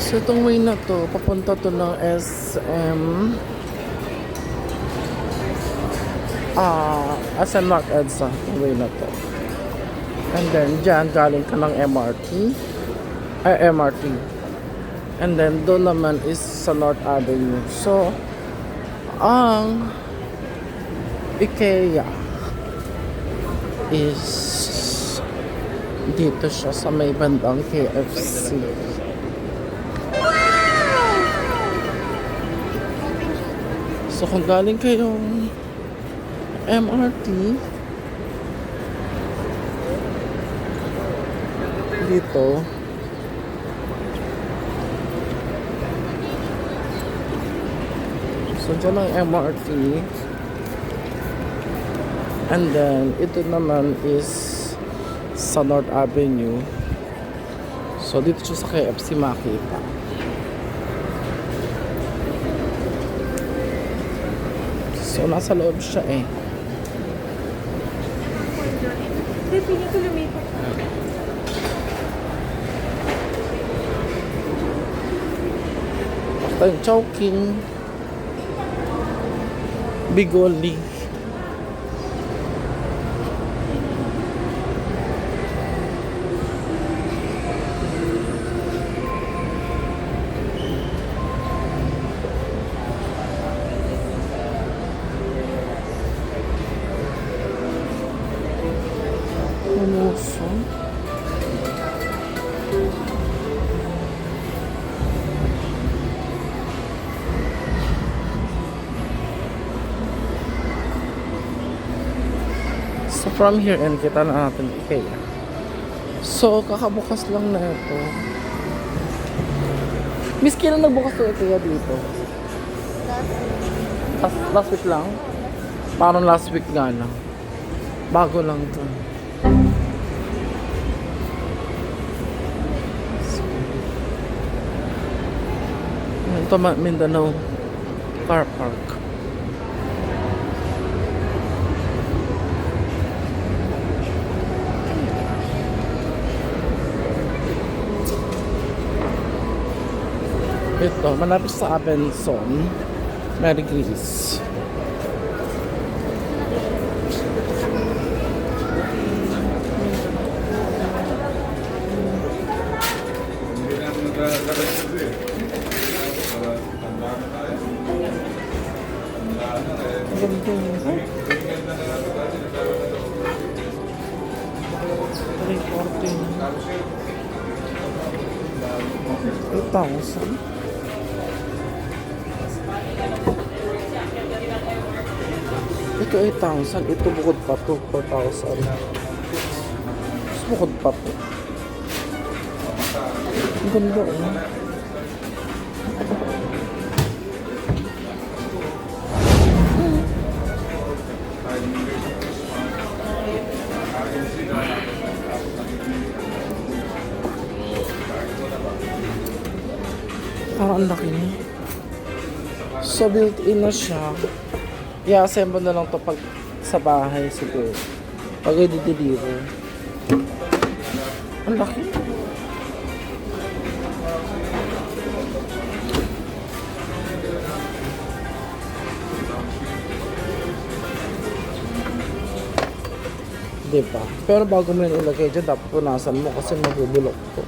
So, itong way na to, papunta to ng SM. SM North EDSA, itong way na to. And then, dyan, galing ka ng MRT. And then, doon naman is sa North Avenue. So, ang IKEA is dito siya sa may bandang KFC. So, kung galing kayong MRT dito, so dyan ang MRT, and then ito naman is sa North Avenue. So dito siya sa KFC makita. So nasa loob siya eh. Pili ko lumipat. Basta yung Chowking, Bigoli. Puso. So from here and kita na natin IKEA. So kakabukas lang na ito. Miss, kailan nagbukas to IKEA dito? Last week lang? Parang last week nga lang. Bago lang to. Ito Mindanao Car Park. Ito, malapit sa Abenson, Mary Grace. Ganda yun. 8,000. Ito 8,000. Ito bukod pa to 4,000. Mas bukod pa to. Ang ganda eh. Parang ang laki niya. So built-in na siya. I-assemble na lang to pag sa bahay siguro. Pag i-deliver. Ang laki. Diba? Pero bago mo yun ilagay dyan, dapat punasan mo kasi mabubulok to.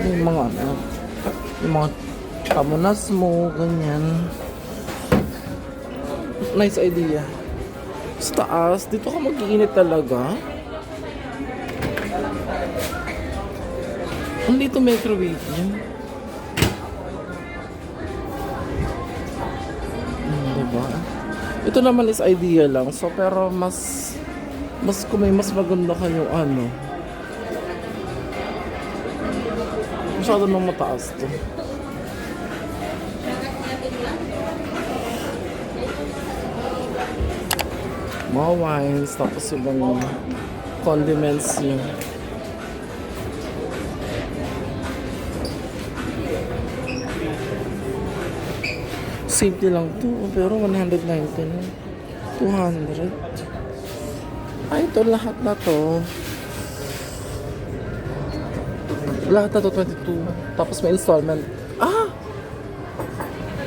Yung mga ano, yung mga pamunas mo, ganyan. Nice idea. Sa taas, dito ka mag-iinit talaga. Andito microwave yan. Diba? Ito naman is idea lang. So, pero mas kung may mas maganda kayong ano. Masyado nang mataas to. Mga wines, tapos ibang condiments niya. Safety lang to, pero 190 na. 200. Ay, ito lahat na to. Lahat na to 22. Tapos may installment. Ah!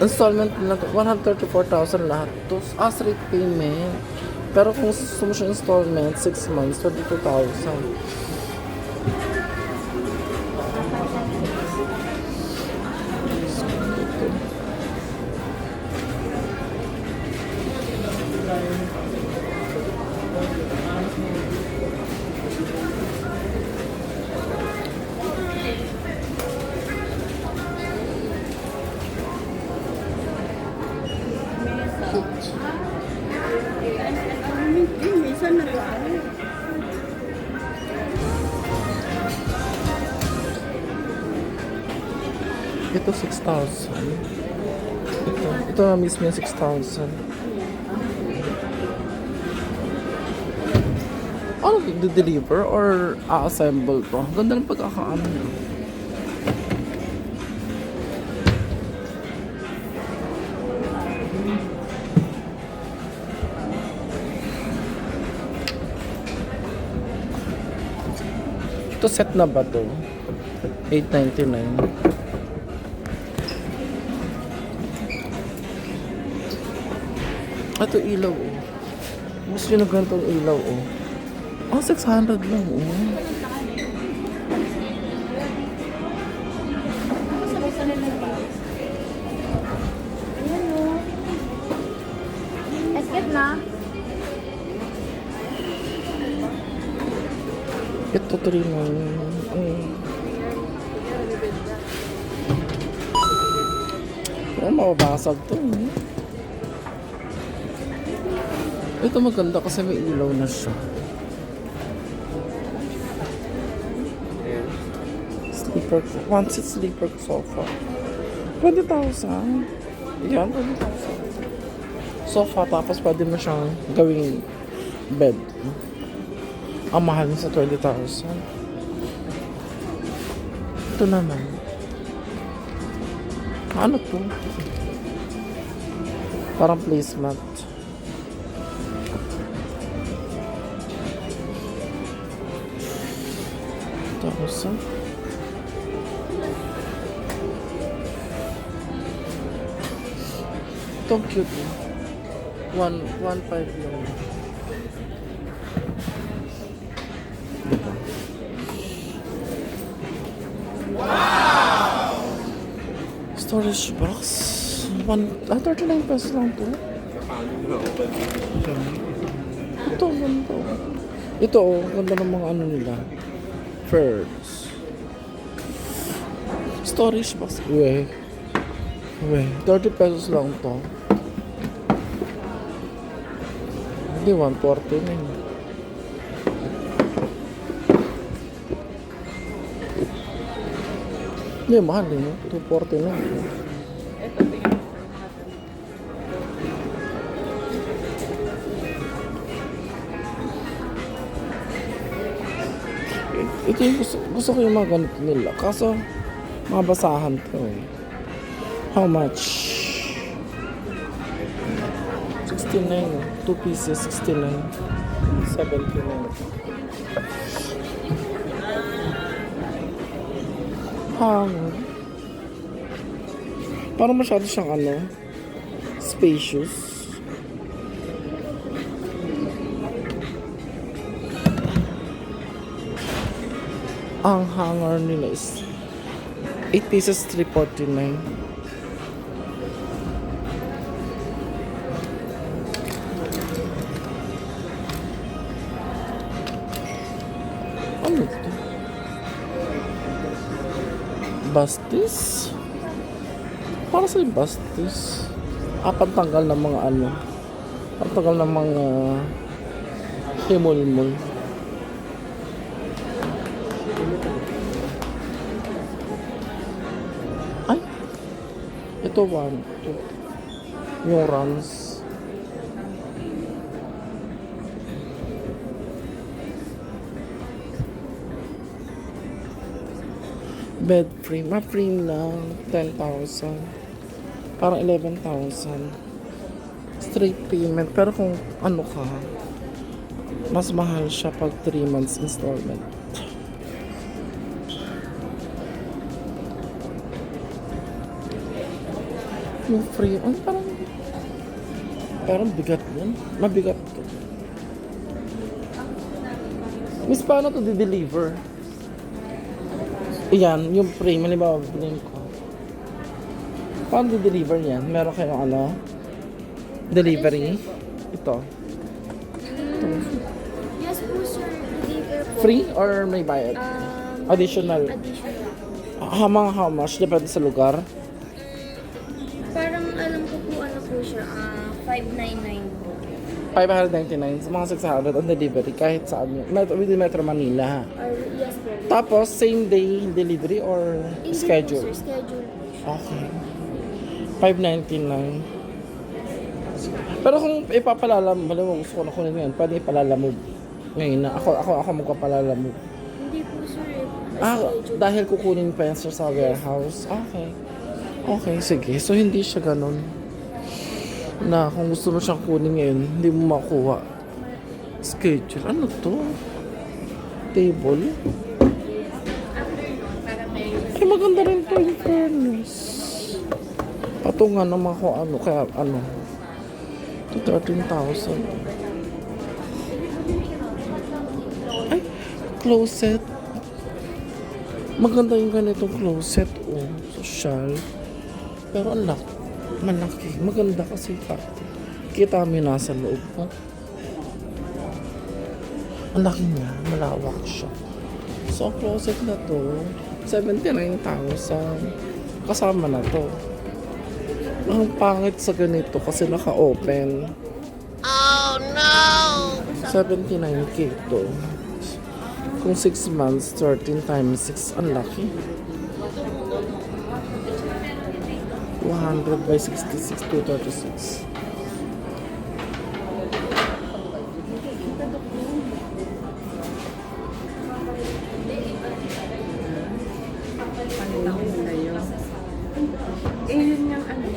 Installment na 134,000 lahat to. Straight payment. Pero kung gusto mo siya installment, 6 months, 22,000. Minsan nag-ano. Ito 6,000. Ito na mismo yung 6,000. Ano, deliver or a-assemble to? Ganda ng pagkakaano niya. Ito set na ba to? 899. Ito ilaw oh. Gusto nyo na ganitong ilaw oh. Oh, 600 lang oh. Ayan o. Escape na. Ito 3 na oh, mababasag to eh. Ito maganda kasi may ilaw na siya. Sleeper, one seat sleeper sofa. 20,000. Yan, 20,000. Sofa, tapos pwede mo siyang gawing bed. Ang mahal sa 20,000. Ito naman. Ano to? Parang placemat. Tapos, ito cute eh. 1.5 lang. Storage box. 39 pesos lang to. Ito, ganda. Ito, oh, ganda ng mga ano nila. Furs. Storage box. Weh. 30 pesos lang to. Hindi, 140 na yun. Hindi, mahal eh. 240 na yun. Ito yung gusto ko yung mga ganito nila. Kaso, mga basahan to eh. How much? 69. 2 pieces, 69. 79. Hangod. Parang masyado siyang ano, spacious. Ang hanger nila is 8 pieces, 349. Ano ito? Bastis? Para sa yung bastis. Pantanggal ng mga ano. Pantanggal ng mga himul-mul. Ay! Ito 1, 2. Yung runs. Bed frame. Frame lang. 10,000. Parang 11,000. Straight payment. Pero kung ano ka, mas mahal siya pag 3 months installment. yung free. Ay, parang bigat yun. Mabigat to. Miss, paano to di-deliver? Iyan, yung frame, halimbawa, bilhin ko. Paano di-deliver yan? Meron kayong ano? Delivery? Ito. Yes po, sir. Deliver po. Free or may bayad? Additional? Additional. How much? Depende sa lugar. Parang alam ko po ano po siya, 599 po. 599 sa mga 600 on delivery kahit saan yun. Within Metro Manila. Or, yes po. Tapos, same day delivery or Hindi schedule? Po, sir. Schedule po siya. Okay. 599. Pero kung ipapalala mo, alam mo, gusto ko na kunin ngayon, pwede ipalala mo ngayon na. Ako magpapalala mo. Hindi po, sir. Schedule. Dahil kukunin pa yan sir, sa warehouse. Okay. Okay, sige. So, hindi siya ganun. Na kung gusto mo siyang kunin ngayon, hindi mo makuha. Schedule. Ano to? Table? Ay, maganda rin to yung fairness. Patungan naman ko ano, kaya ano. To 13,000. Ay, closet. Maganda yung ganitong closet. Oh, social. Pero ang malaki. Maganda kasi parte. Kita mo yung nasa loob mo. Ang laki niya. Malawak siya. So, ang closet na to, 79,000. Kasama na to. Ang pangit sa ganito kasi naka-open. Oh, no! 79K to. Kung 6 months, 13 times 6, ang laki. 200 by 66, 236. Yun yung ano.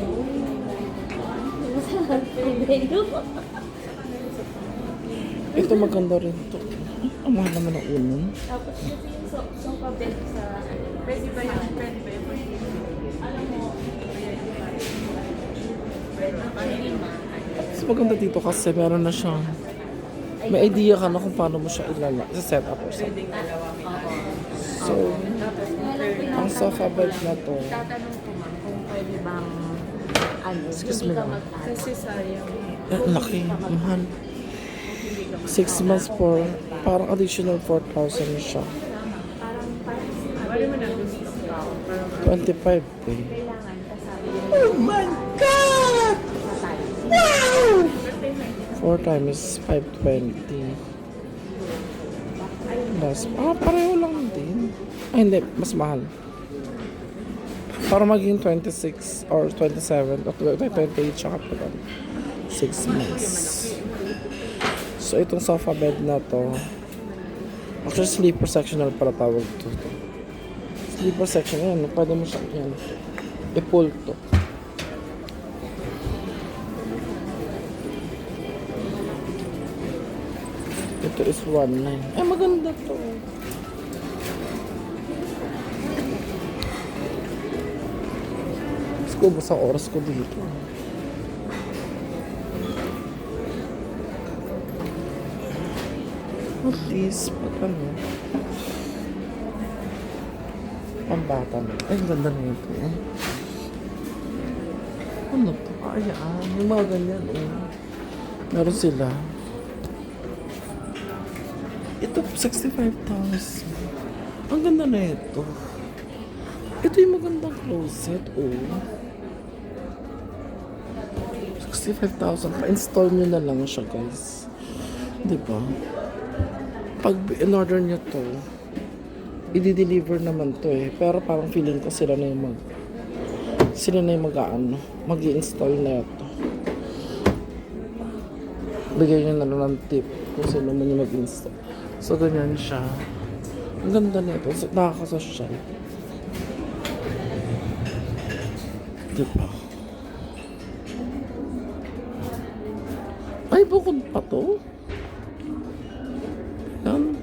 Ito maganda rin to. Ang mahal naman ng unon. Tapos ito yung sofa bed sa pwede ba yung bed ba yung alam mo Mas maganda dito kasi meron na siyang may idea ka na kung paano mo siya set up or something. So, ang sofa bed na to, Tatanong ko ma'am kung pwede bang ano, Excuse hindi me, ka ma'am. kasi sayang. ang laki, mahal. 6 months for, parang additional 4,000 siya. Wala mo na discount. 25 eh. Kailangan kasama Oh my God! Wow! 4 times 520. Plus, pareho lang din. Ay, hindi, mas mahal. Para maging 26 or 27 or 28 siya kapag 6 months. So, itong sofa bed na to, actually sleeper sectional para tawag to. Sleeper section, yan, pwede mo siyang yan. I-pull to. Ito is 1.9. Ay, maganda to. Mas kubos ang oras ko dito. At least, pag ano, pambata na. Ay, ang ganda na ito. Eh. Ano to? Ayaan. Yung mga ganyan, eh. Meron sila. Ito, 65,000. Ang ganda na ito. Ito yung magandang closet, oh. 65,000. Pa-install nyo na lang siya, guys. Di ba? Pag in-order nyo to, i-deliver naman to eh. Pero parang feeling ko sila na yung mag-i-install na ito. Bigay nyo na lang ng tip kung sino man yung mag-install. So, ganyan siya. Ang ganda na ito. Nakakasosyal. Diba? Ay, bukod pa to? Yan.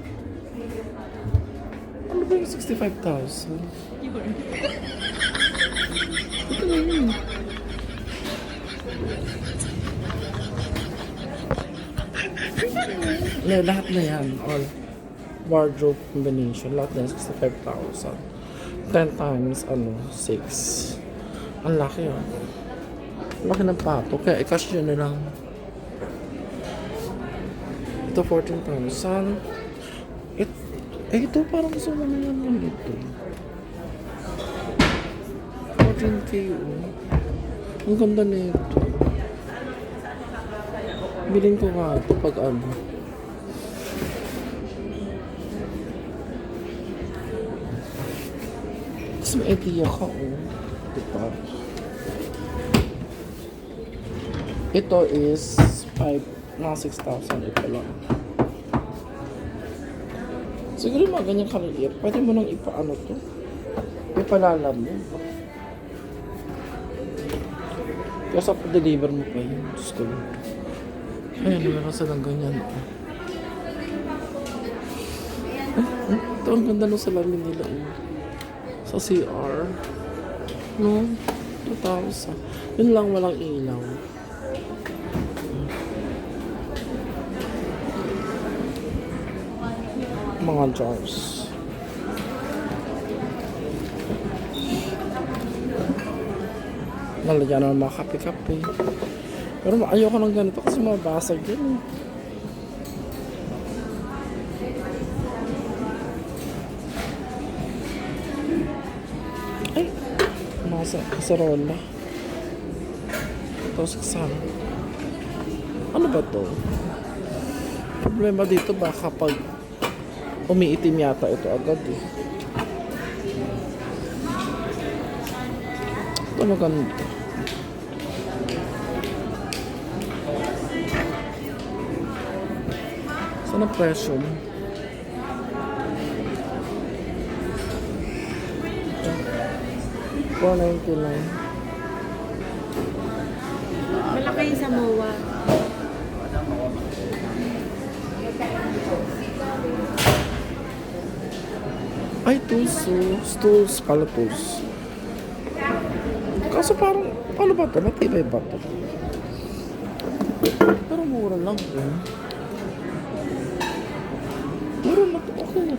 Ano ba yung 65,000? Ito na yun. lahat na yan. All wardrobe combination. Lahat na yan, 65,000. 10 times, 6. Ang laki oh. Laki ng pato. Kaya i-cash nyo na lang. Ito 14,000. Ito parang gusto mo na yan lang ito. 14K oh. Ang ganda na ito. Bilhin ko nga ito pag Tapos may idea ka oh. Diba? Ito is 6,000 ito lang. Siguro mga ganyan kaliit. Pwede mo nang ipaano to. Ipalalam mo. Kaya sa deliver mo pa yun. Diyos ko. Ayan, meron silang ganyan. Ito ang ganda nung salamin nila. Sa CR. No? 2,000. Yun lang, walang ilaw. Mga jars. Nalagyan na ng mga kape-kape. Pero ayoko ng ganito kasi mabasag yun. Ay! Kasarola. Ito sana. Ano ba to? Problema dito ba kapag umiitim yata ito agad eh. Ito maganda. Saan ang presyo mo? $499. Malaki yung Samoa. Ay, stools pala tools. Kaso parang, paano ba ito? Matibay ba ito? Pero mura lang eh. Mura na ito, okay na.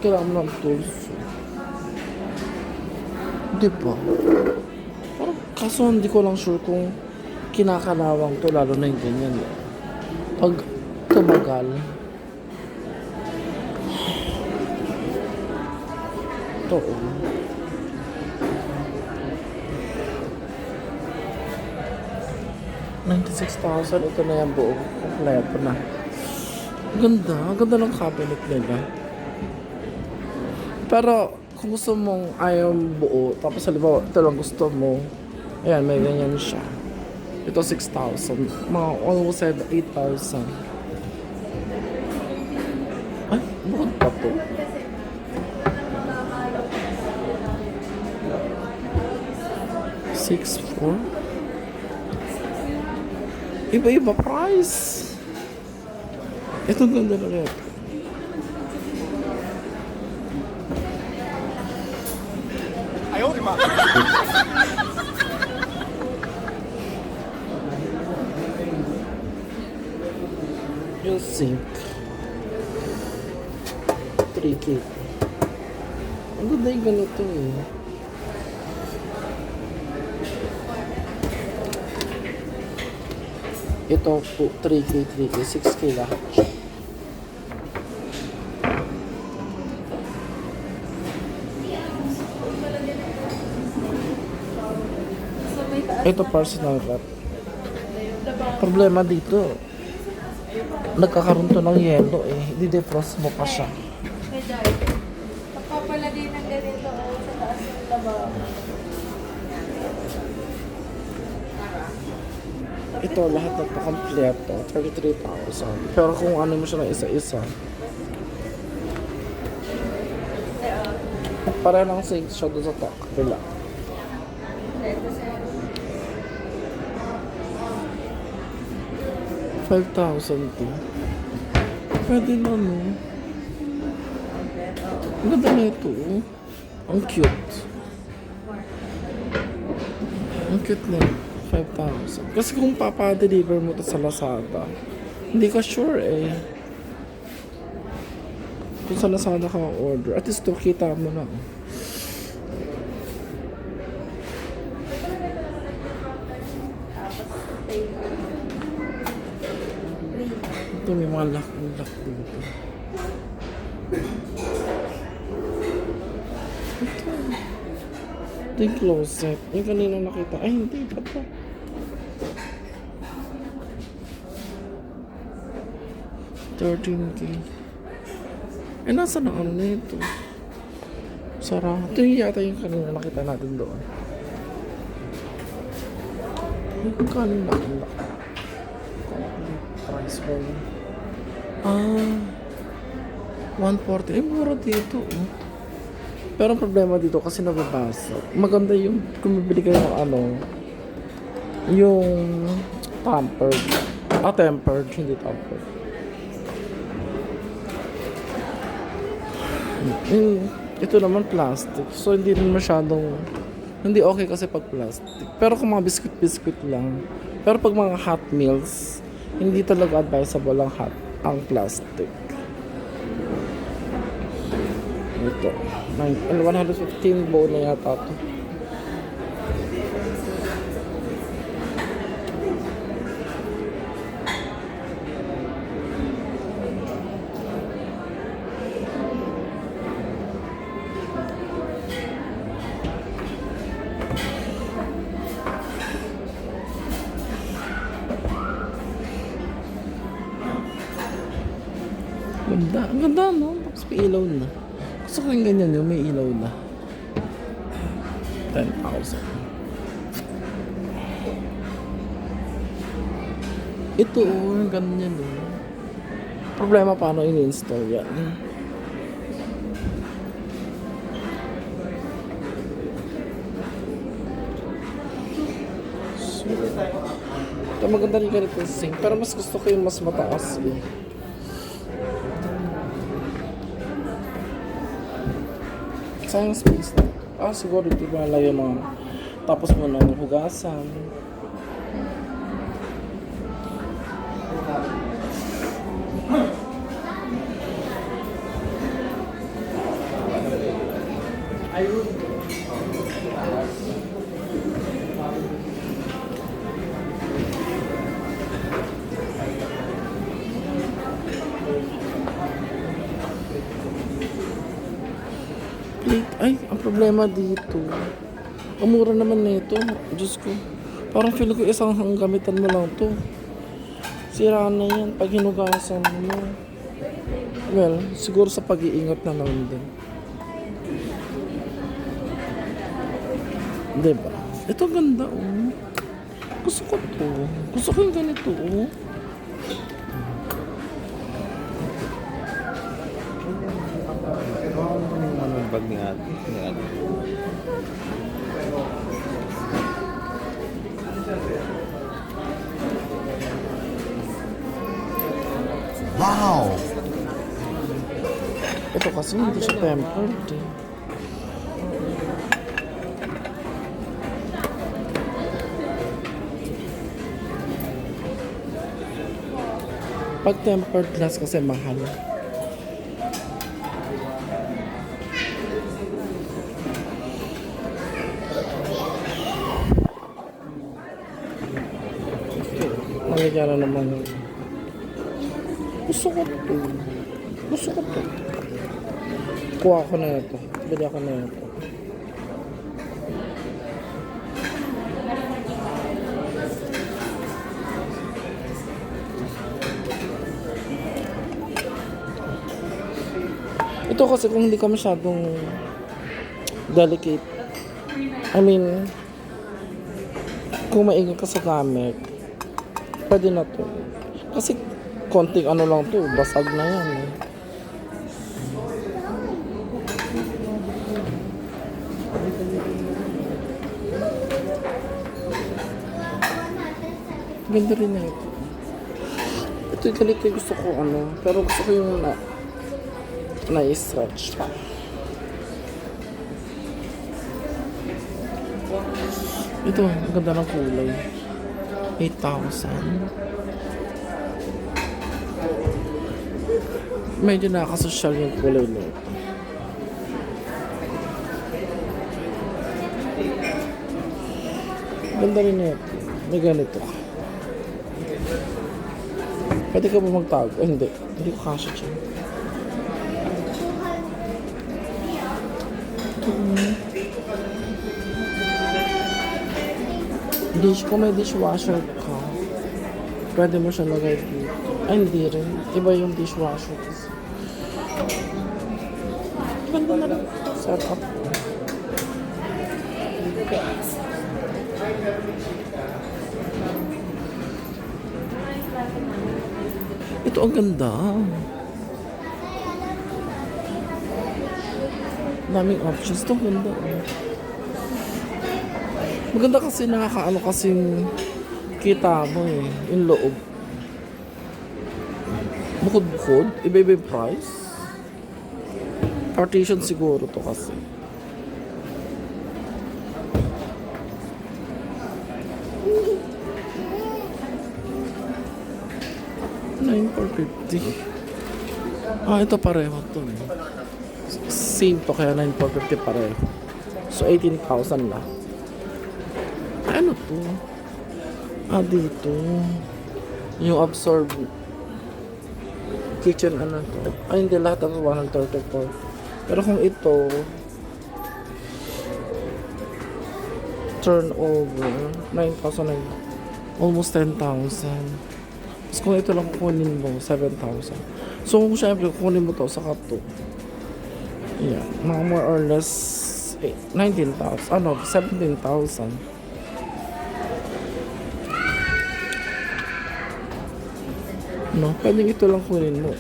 Kailangan mo ng tools. Diba? Parang, kaso hindi ko lang sure kung kinakalawang to, lalo na yung ganyan. Pag tumagal. Ito oh. $96,000. Ito na yung buo. Kompleto na. Ganda. Ganda ng cabinet nila. Pero, kung gusto mong ayaw buo, tapos halimbawa, ito lang gusto mo, ayan, may ganyan siya. Ito 6,000. Mga almost 8,000. Ay, bukod pa to. $6,400. Iba-iba price. Ito ganda na rin. Ayaw, lima. Yung sink. 3K. Ang ganda yung ganito eh. Ito po 3K, 6K lahat. Ito personal wrap. Problema dito, nagkakaroon to ng yelo eh. Di-defrost mo pa siya. Pagpapalagay ng ganito sa taas ng lababo. Ito lahat na kompleto, 33,000. Pero kung ano mo siya ng isa-isa, para lang sink siya doon sa top. Kabila. $5,000 to. Pwede na no. Ang ganda na ito. Oh. Ang cute. Ang cute na. 5,000. Kasi kung papa-deliver mo to sa Lazada, hindi ka sure eh kung saan na sana ka order. At least to, kita mo na. Ito, may mga lock dito. Ito yung closet. Yung kanina nakita. Ay, hindi. Ba't ba? $13K. Eh, nasa na ano na ito? Sarap. Ito yung yata yung kanina nakita natin doon. Yung kanina nakita. Price for ah, 140. Eh, mura dito. Oh. Pero ang problema dito kasi nababasa. Maganda yung kung bibili kayo ng ano, yung tempered. Tempered, hindi tempered. Ito naman plastic. So hindi rin masyadong, hindi okay kasi pag plastic. Pero kung mga biscuit lang. Pero pag mga hot meals, hindi talaga advisable ang plastic. Ito. 115 bowl na yata ito. Ganda. Ang ganda, no? Tapos may ilaw na. Gusto ko yung ganyan yun, may ilaw na. 10,000. Ito, yung ganyan, no? Problema paano in-install yan. So, ito maganda rin ganito sing. Pero mas gusto ko yung mas mataas, eh. Sayang space na. Siguro di ba yung mga tapos mo ng hugasan. Ay, ang problema dito. Ang mura naman nito. Diyos ko. Parang feel ko isang gamitan mo lang to. Sira na yan pag hinugasan mo. Well, siguro sa pag-iingat na lang din. Diba? Ito ganda, oh. Gusto ko to. Gusto ko yung ganito, oh. Bag ni ate. Wow! Ito kasi hindi siya tempered, eh. Pag tempered glass kasi mahal. Nagyan na naman. Gusto ko to. Gusto ko to. Kuha ko na ito. Bili ako na ito. Ito kasi kung hindi ka masyadong delicate. I mean, kung maingat ka sa gamit, pwede na to. Kasi konting ano lang to, basag na yan, eh. Ganda rin na ito. Ito yung galit ko, gusto ko ano, pero gusto ko yung na-stretch pa. Ito, ang ganda ng kulay. 8,000. Medyo nakakasosyal yung kulay nito. Ganda rin ito. May ganito ka. Pwede ka ba magtago? Hindi. Hindi ko kasya dyan. Kung may dishwasher ka, pwede mo siya lagay dito. Ay, hindi rin. Iba yung dishwasher kasi. Ganda na rin. Set up. Ito ang ganda. Daming options. Ito ang ganda. Maganda kasi nakakaano kasing kita mo eh. Yung loob. Bukod-bukod. Iba-iba yung price. Partition siguro to kasi. $9,450. Ito pareho to eh. Same to kaya $9,450 pareho. So 18,000 na. Ano to? Dito. Yung absorb kitchen ano to. Hindi lahat ng 134. Pero kung ito turnover 9,000 almost 10,000. Tapos kung ito lang kukunin mo 7,000. So kung syempre kukunin mo to sa to. Yeah, mga more or less 19,000. 17,000. No, pwede ito lang kunin mo.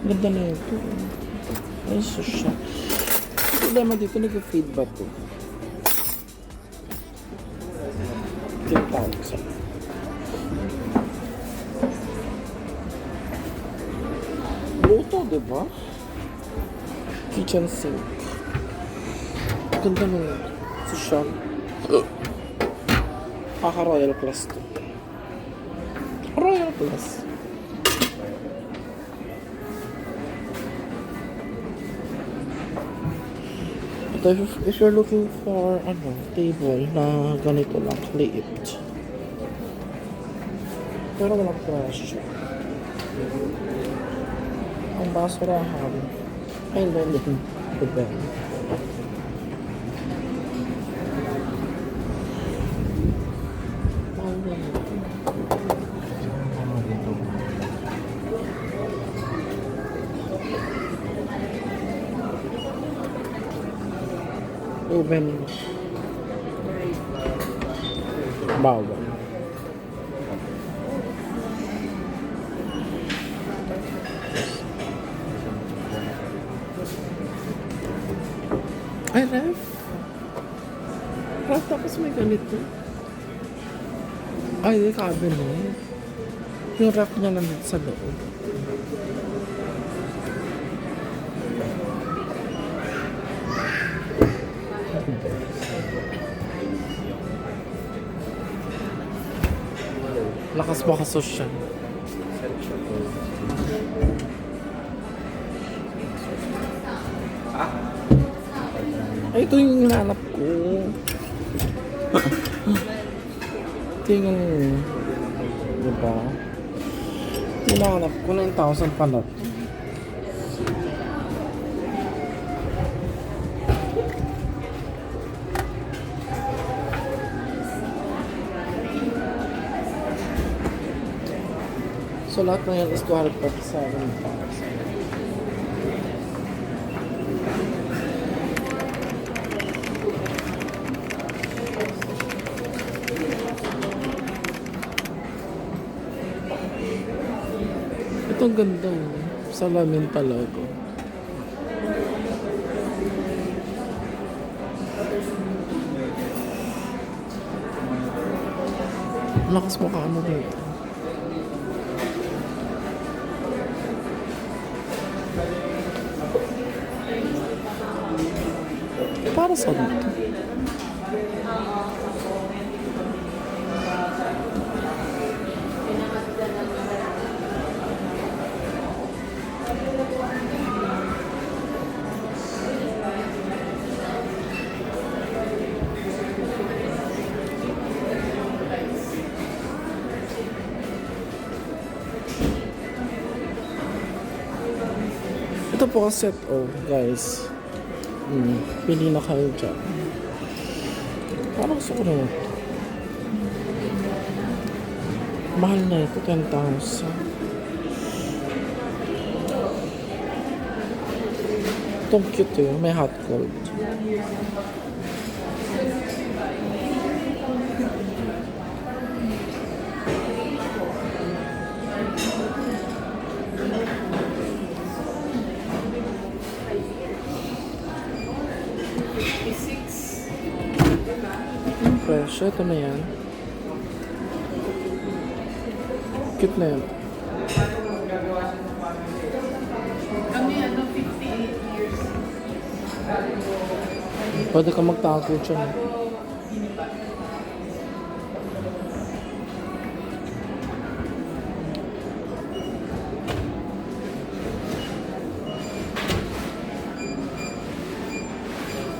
Ganda na ito. Ay, susya. Ang problema dito, nag-feed ba ito? 10,000. Luto, diba? Kitchen sink. Ganda na ito. Social. Royal Plus to. Royal Plus. But if you're looking for table na ganito lang, liit. Pero walang presyo. Ang basurahan ay hindi. Depende. Oven. Bawal. Ay, ref. Ref, tapos may ganito. Ay, hindi cabinet. Yung ref niya nandito sa loob. Lakas mo kasosyal. Ay, ito yung hinahanap ko. Ito yung diba? Hinahanap ko 9,000 pala. So lahat na yan is 247,000. Ito ang ganda oh. Salamin talaga. Lakas mo ka ano dito. Para sa dito. Ito po ang set O, guys. Pili na kayo dyan. Parang gusto ko na ito. Mahal na ito, 10,000. Itong cute eh, may hot gold. Yung presyo, ito na yan. Cute na yan. Pwede ka magtago dyan.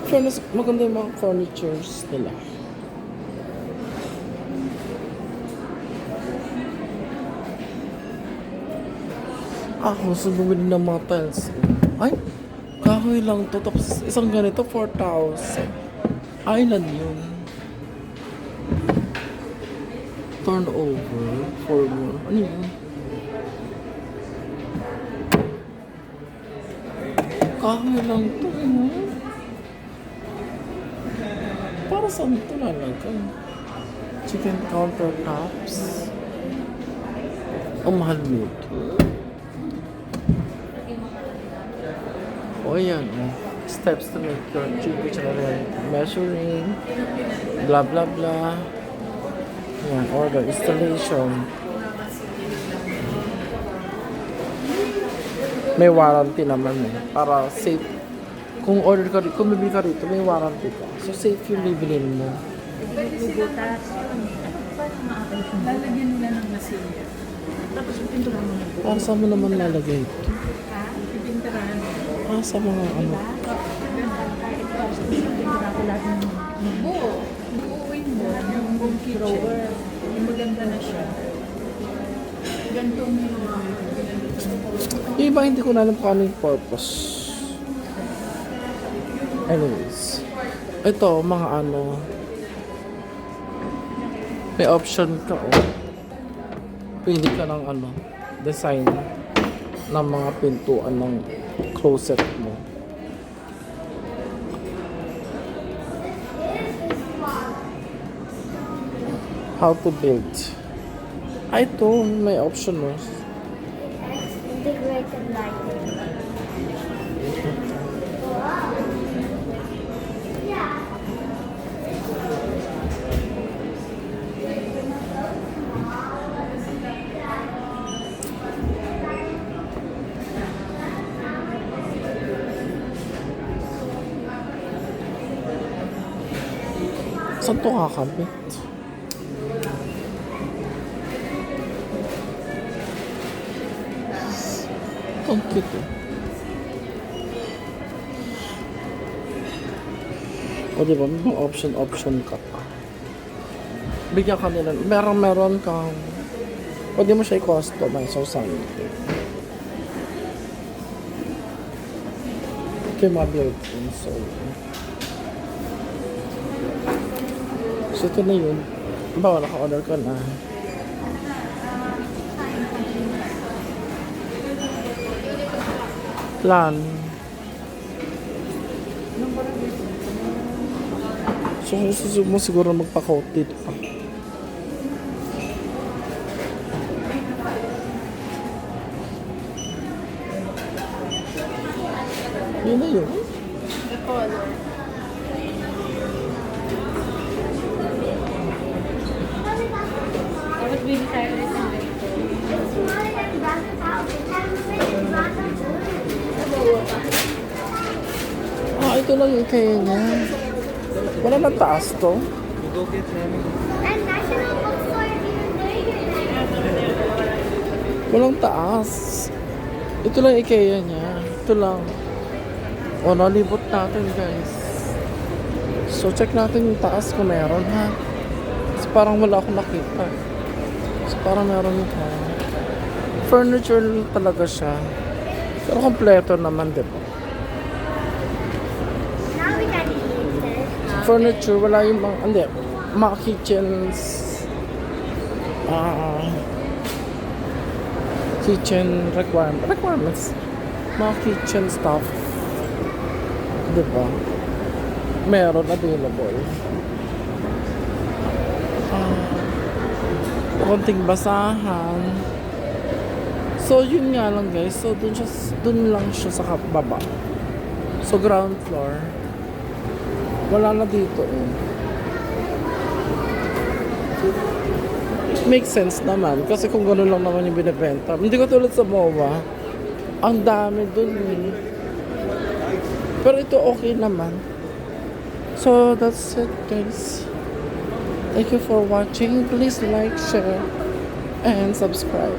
Fairness, maganda yung mga furnitures nila. Ako, gusto bumili ng mga tiles. Ay, kahoy lang to. Tapos isang ganito, 4,000. Island yun. Turnover for more. Ano yun? Kahoy lang to. Para saan ito lalagay? Chicken countertops. Ang mahal nito. O yan, steps to make your chicken measuring, blah blah blah. Yan, order, installation. May warranty naman para safe. Kung order ka kung bibili ka rito, may warranty ka. So safe yung bibilin mo. Butas. Lalagyan nila ng masilya. Tapos pipinturahan mo na. Para saan mo naman lalagay ito? Pipinturahan mo. Para sa mga ano. Pipinturahan ko lahat ng buo. Buuin mo yung home kitchen. Yung maganda na siya. Ganito mo Yung iba hindi ko na alam kung ano yung purpose. Anyways. Ito, mga ano. May option ka pili ka ng ano. Design ng mga pintuan ng closet mo. How to build. Ay, ito. May option mo. Integrated lighting. Saan ito kakabit? Ang cute O diba, may mga option ka pa. Bigyan ka nila, meron kang, o di mo siya i-customize or something. Ito yung mga built-in, so ito na yun. Bawa, naka-order ka na. Plan. So, susunod mo siguro magpa-coat dito pa. Yun na yun. The color. Dapat bili tayo ulit ng ganito. It's smaller than Brother's house. It has a big Brother's room. Ito lang yung kaya niya. Wala na taas to. And National Bookstore even there. Walang taas. Ito lang yung kaya niya. Ito lang. O, nalibot natin, guys. So, check natin yung taas kung meron, ha? Kasi parang wala akong nakita. So, parang meron ito. Furniture talaga siya. Pero kompleto naman, di ba? Now we got the heater. Furniture, wala yung mga, hindi, mga kitchens, kitchen requirements, mga kitchen stuff, di ba? Meron available. Konting basahan. So, yun nga lang guys. So, dun lang siya sa baba. So, ground floor. Wala na dito eh. Makes sense naman. Kasi kung gano'n lang naman yung binibenta. Hindi ko tulad sa MOA. Ang dami dun eh. Pero ito okay naman. So, that's it guys. Thank you for watching. Please like, share, and subscribe.